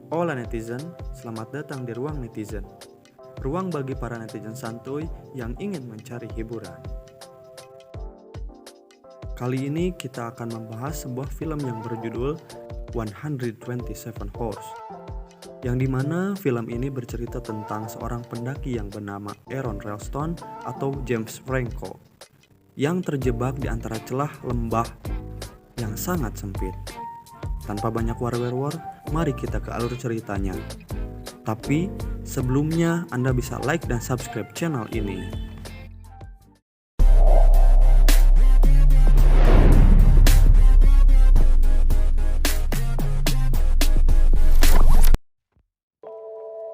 Hola netizen, selamat datang di Ruang Netizen. Ruang bagi para netizen santuy yang ingin mencari hiburan. Kali ini kita akan membahas sebuah film yang berjudul 127 Horse, yang dimana film ini bercerita tentang seorang pendaki yang bernama Aaron Ralston atau James Franco yang terjebak di antara celah lembah yang sangat sempit. Tanpa banyak war-war, mari kita ke alur ceritanya. Tapi sebelumnya Anda bisa like dan subscribe channel ini.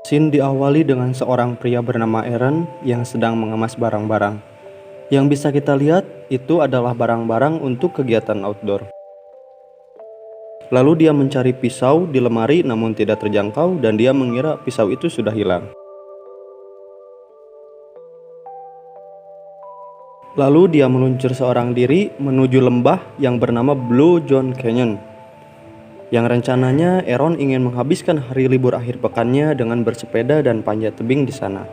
Scene diawali dengan seorang pria bernama Aaron yang sedang mengemas barang-barang. Yang bisa kita lihat itu adalah barang-barang untuk kegiatan outdoor. Lalu dia mencari pisau di lemari namun tidak terjangkau dan dia mengira pisau itu sudah hilang. Lalu dia meluncur seorang diri menuju lembah yang bernama Blue John Canyon, yang rencananya Aaron ingin menghabiskan hari libur akhir pekannya dengan bersepeda dan panjat tebing di sana.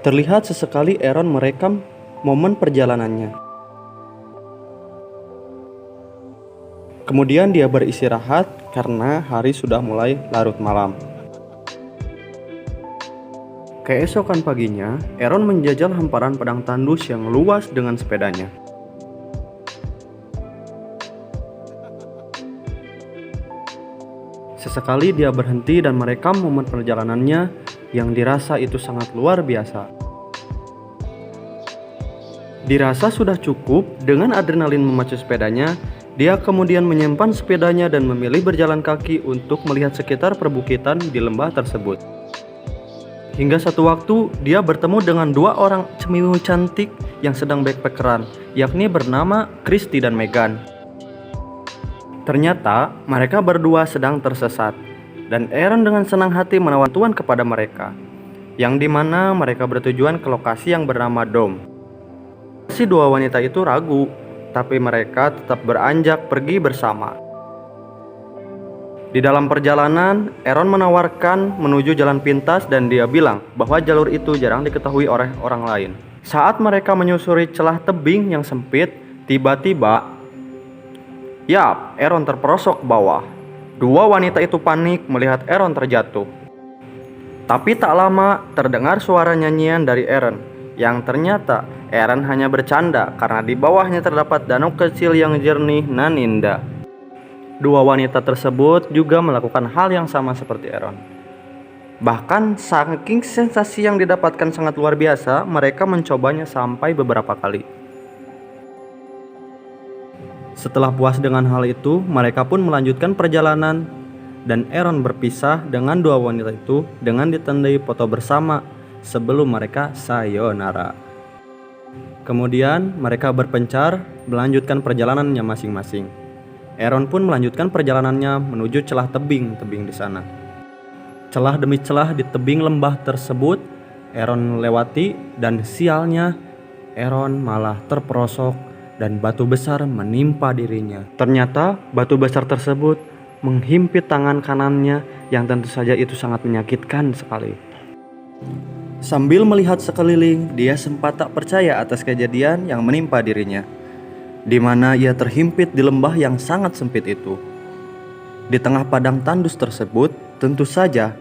Terlihat sesekali Aaron merekam momen perjalanannya. Kemudian dia beristirahat karena hari sudah mulai larut malam. Keesokan paginya, Aaron menjajal hamparan padang tandus yang luas dengan sepedanya. Sesekali dia berhenti dan merekam momen perjalanannya yang dirasa itu sangat luar biasa. Dirasa sudah cukup dengan adrenalin memacu sepedanya. Dia kemudian menyimpan sepedanya dan memilih berjalan kaki untuk melihat sekitar perbukitan di lembah tersebut. Hingga satu waktu, dia bertemu dengan dua orang cemiwu cantik yang sedang backpackeran, yakni bernama Christy dan Megan. Ternyata, mereka berdua sedang tersesat, dan Aaron dengan senang hati menawarkan bantuan kepada mereka, yang dimana mereka bertujuan ke lokasi yang bernama Dome. Si dua wanita itu ragu, tapi mereka tetap beranjak pergi bersama. Di dalam perjalanan, Aaron menawarkan menuju jalan pintas dan dia bilang bahwa jalur itu jarang diketahui oleh orang lain. Saat mereka menyusuri celah tebing yang sempit, tiba-tiba, Aaron terperosok ke bawah. Dua wanita itu panik melihat Aaron terjatuh. Tapi tak lama terdengar suara nyanyian dari Aaron, yang ternyata Aaron hanya bercanda karena di bawahnya terdapat danau kecil yang jernih nan indah. Dua wanita tersebut juga melakukan hal yang sama seperti Aaron. Bahkan saking sensasi yang didapatkan sangat luar biasa, mereka mencobanya sampai beberapa kali. Setelah puas dengan hal itu, mereka pun melanjutkan perjalanan dan Aaron berpisah dengan dua wanita itu dengan ditandai foto bersama sebelum mereka sayonara. Kemudian mereka berpencar melanjutkan perjalanannya masing-masing. Aaron pun melanjutkan perjalanannya menuju celah tebing-tebing di sana. Celah demi celah di tebing lembah tersebut Aaron lewati dan sialnya Aaron malah terperosok dan batu besar menimpa dirinya. Ternyata batu besar tersebut menghimpit tangan kanannya yang tentu saja itu sangat menyakitkan sekali. Sambil melihat sekeliling, dia sempat tak percaya atas kejadian yang menimpa dirinya, di mana ia terhimpit di lembah yang sangat sempit itu. Di tengah padang tandus tersebut, tentu saja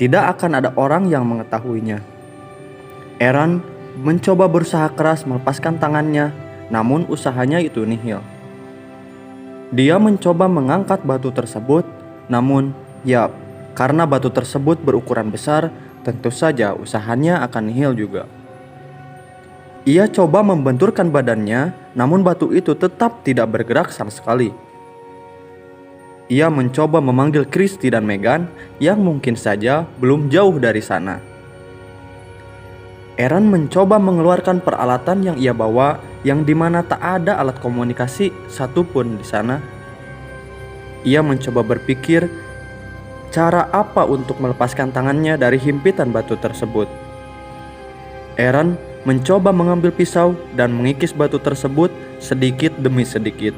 tidak akan ada orang yang mengetahuinya. Aaron mencoba berusaha keras melepaskan tangannya, namun usahanya itu nihil. Dia mencoba mengangkat batu tersebut, namun karena batu tersebut berukuran besar, tentu saja usahanya akan nihil juga. Ia coba membenturkan badannya, namun batu itu tetap tidak bergerak sama sekali. Ia mencoba memanggil Christy dan Megan yang mungkin saja belum jauh dari sana. Aaron mencoba mengeluarkan peralatan yang ia bawa, yang dimana tak ada alat komunikasi satupun di sana. Ia mencoba berpikir cara apa untuk melepaskan tangannya dari himpitan batu tersebut. Aaron mencoba mengambil pisau dan mengikis batu tersebut sedikit demi sedikit.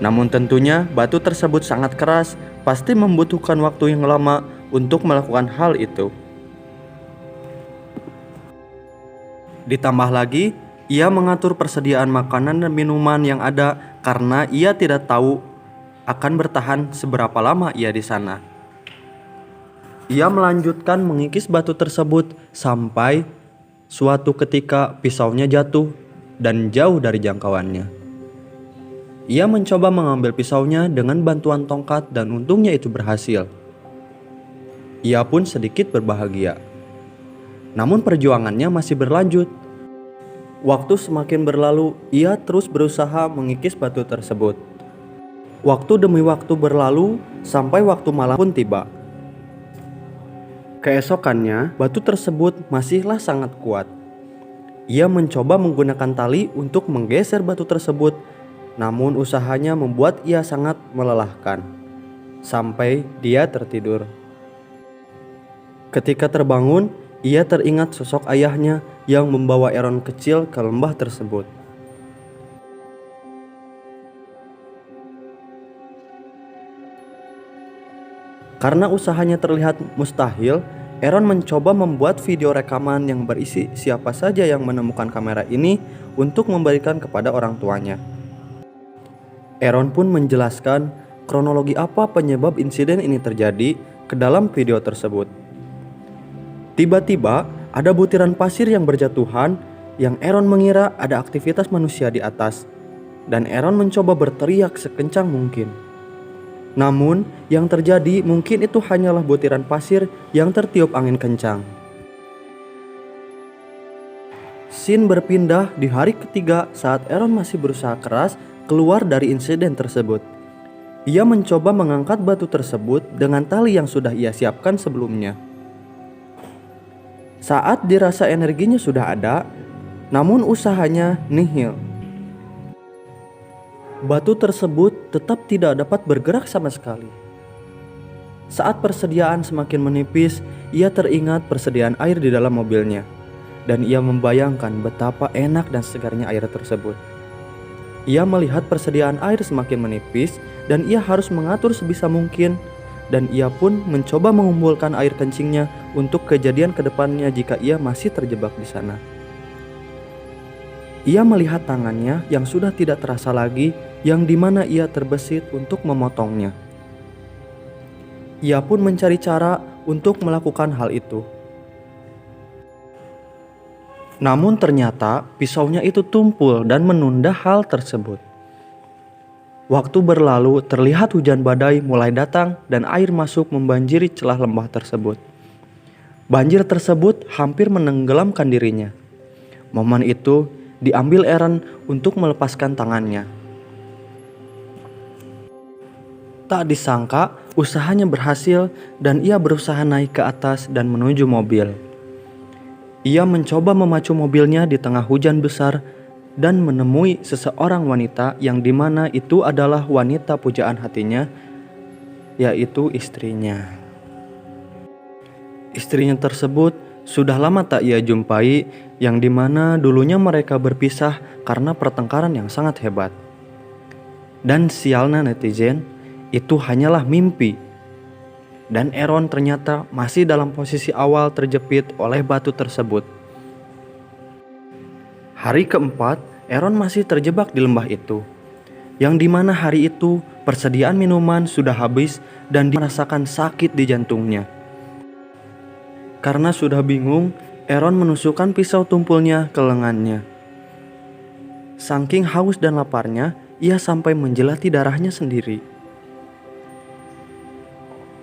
Namun tentunya batu tersebut sangat keras, pasti membutuhkan waktu yang lama untuk melakukan hal itu. Ditambah lagi, ia mengatur persediaan makanan dan minuman yang ada karena ia tidak tahu akan bertahan seberapa lama ia di sana. Ia melanjutkan mengikis batu tersebut sampai suatu ketika pisaunya jatuh dan jauh dari jangkauannya. Ia mencoba mengambil pisaunya dengan bantuan tongkat dan untungnya itu berhasil. Ia pun sedikit berbahagia. Namun perjuangannya masih berlanjut. Waktu semakin berlalu, ia terus berusaha mengikis batu tersebut. Waktu demi waktu berlalu sampai waktu malam pun tiba. Keesokannya, batu tersebut masihlah sangat kuat. Ia mencoba menggunakan tali untuk menggeser batu tersebut, namun usahanya membuat ia sangat melelahkan. Sampai dia tertidur. Ketika terbangun, ia teringat sosok ayahnya yang membawa Aaron kecil ke lembah tersebut. Karena usahanya terlihat mustahil, Aaron mencoba membuat video rekaman yang berisi siapa saja yang menemukan kamera ini untuk memberikan kepada orang tuanya. Aaron pun menjelaskan kronologi apa penyebab insiden ini terjadi ke dalam video tersebut. Tiba-tiba ada butiran pasir yang berjatuhan yang Aaron mengira ada aktivitas manusia di atas, dan Aaron mencoba berteriak sekencang mungkin. Namun yang terjadi mungkin itu hanyalah butiran pasir yang tertiup angin kencang. Scene berpindah di hari ketiga saat Aaron masih berusaha keras keluar dari insiden tersebut. Ia mencoba mengangkat batu tersebut dengan tali yang sudah ia siapkan sebelumnya. Saat dirasa energinya sudah ada, namun usahanya nihil. Batu tersebut tetap tidak dapat bergerak sama sekali. Saat persediaan semakin menipis, ia teringat persediaan air di dalam mobilnya, dan ia membayangkan betapa enak dan segarnya air tersebut. Ia melihat persediaan air semakin menipis, dan ia harus mengatur sebisa mungkin, dan ia pun mencoba mengumpulkan air kencingnya untuk kejadian kedepannya jika ia masih terjebak di sana. Ia melihat tangannya yang sudah tidak terasa lagi, yang dimana ia terbesit untuk memotongnya. Ia pun mencari cara untuk melakukan hal itu. Namun ternyata pisaunya itu tumpul dan menunda hal tersebut. Waktu berlalu, terlihat hujan badai mulai datang dan air masuk membanjiri celah lembah tersebut. Banjir tersebut hampir menenggelamkan dirinya. Momen itu diambil Aaron untuk melepaskan tangannya. Tak disangka usahanya berhasil dan ia berusaha naik ke atas dan menuju mobil. Ia mencoba memacu mobilnya di tengah hujan besar dan menemui seseorang wanita yang dimana itu adalah wanita pujaan hatinya, yaitu istrinya. Istrinya tersebut sudah lama tak ia jumpai, yang dimana dulunya mereka berpisah karena pertengkaran yang sangat hebat. Dan sialnya netizen, itu hanyalah mimpi. Dan Aaron ternyata masih dalam posisi awal terjepit oleh batu tersebut. Hari keempat, Aaron masih terjebak di lembah itu, yang dimana hari itu persediaan minuman sudah habis dan dia merasakan sakit di jantungnya. Karena sudah bingung, Aaron menusukkan pisau tumpulnya ke lengannya. Saking haus dan laparnya, ia sampai menjelati darahnya sendiri.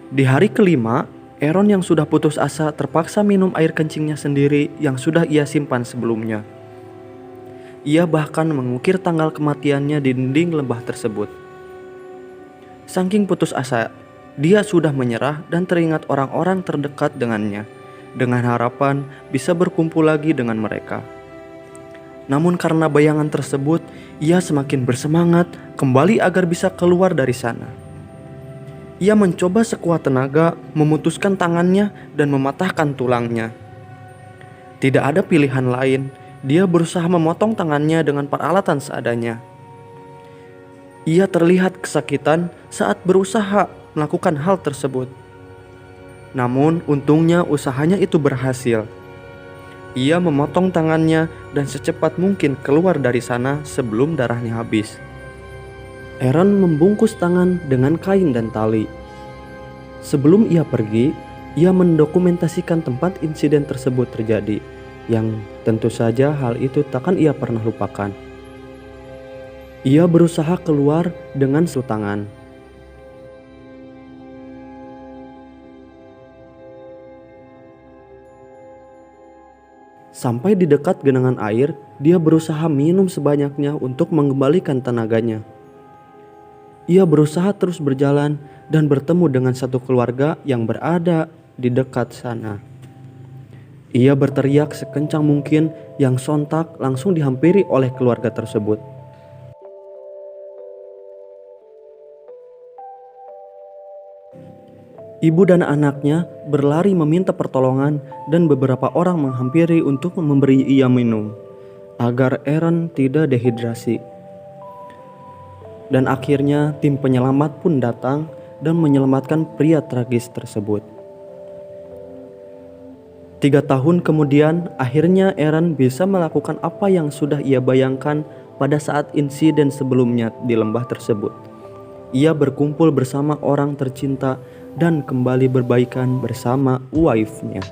Di hari kelima, Aaron yang sudah putus asa terpaksa minum air kencingnya sendiri yang sudah ia simpan sebelumnya. Ia bahkan mengukir tanggal kematiannya di dinding lembah tersebut. Saking putus asa, dia sudah menyerah dan teringat orang-orang terdekat dengannya, dengan harapan bisa berkumpul lagi dengan mereka. Namun karena bayangan tersebut, ia semakin bersemangat kembali agar bisa keluar dari sana. Ia mencoba sekuat tenaga memutuskan tangannya dan mematahkan tulangnya. Tidak ada pilihan lain. Dia berusaha memotong tangannya dengan peralatan seadanya. Ia terlihat kesakitan saat berusaha melakukan hal tersebut. Namun untungnya usahanya itu berhasil. Ia memotong tangannya dan secepat mungkin keluar dari sana sebelum darahnya habis. Aaron membungkus tangan dengan kain dan tali. Sebelum ia pergi, ia mendokumentasikan tempat insiden tersebut terjadi, yang tentu saja hal itu takkan ia pernah lupakan. Ia berusaha keluar dengan setangan. Sampai di dekat genangan air, dia berusaha minum sebanyaknya untuk mengembalikan tenaganya. Ia berusaha terus berjalan dan bertemu dengan satu keluarga yang berada di dekat sana. Ia berteriak sekencang mungkin yang sontak langsung dihampiri oleh keluarga tersebut. Ibu dan anaknya berlari meminta pertolongan dan beberapa orang menghampiri untuk memberi ia minum agar Aaron tidak dehidrasi. Dan akhirnya tim penyelamat pun datang dan menyelamatkan pria tragis tersebut. 3 tahun kemudian, akhirnya Aaron bisa melakukan apa yang sudah ia bayangkan pada saat insiden sebelumnya di lembah tersebut. Ia berkumpul bersama orang tercinta dan kembali berbaikan bersama wife-nya.